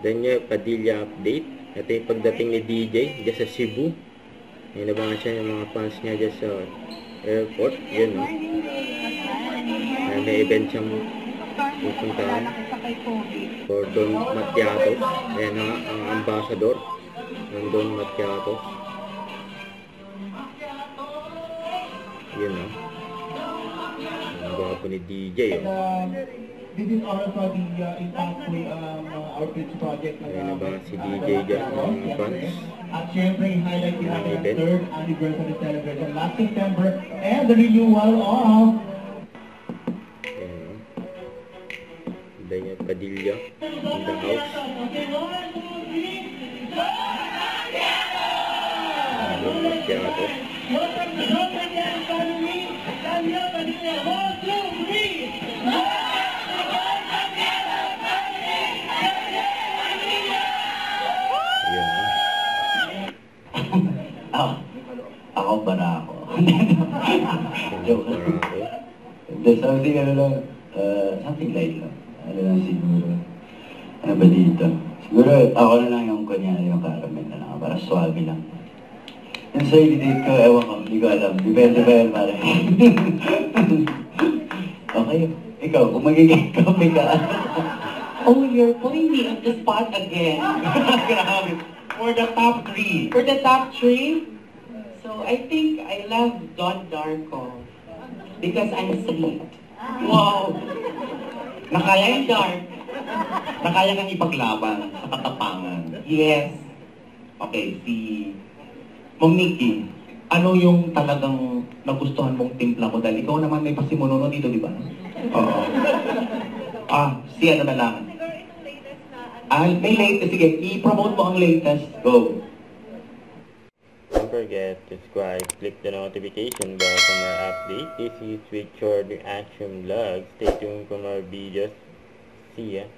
Daniel Padilla update. Ito yung pagdating ni DJ dyan sa Cebu. Inabangan siya ng mga fans niya dyan sa airport. Yun, no? May event siyang pupuntahan. Gordon Matiatos. Ayan nga, ang ambassador. Gordon Matiatos. Yun, no? Ang gwapo ni DJ, oh. This is also the impactful outreach project na si DJ dyan ng fans. At syempre, i-highlight din natin ang 3rd anniversary celebration last September and the renewal of Daniel Padilla in the house. Gordon Matiatos. Ako Barako. Joke lang. Something light lang. Ano lang siguro. Ano ba dito? Siguro ako na lang yung kunyari yung caramel na lang. Para suave lang. Yung sa edit ko, ewan ko, hindi ko alam. Depende ba yan pare? Okay. Ikaw, kung magiging kape ka. Oh, you're putting me on the spot again. Grabe. For the top 3. For the top 3, so I think I love Don Darko because I'm sweet. Wow! Nakaya I'm dark. Nakaya kang ipaglaban sa katapangan. Yes. Okay, si Mong Nikki, ano yung talagang nagustuhan mong timpla mo? Dahil ikaw naman may pasimunono dito, di ba? Oo. Si ano na lang? May latest. Sige, i-promote mo ang latest. Go. Don't forget to subscribe, click the notification bell for more updates. This is Richard Reaction Vlog. Stay tuned for more videos. See ya.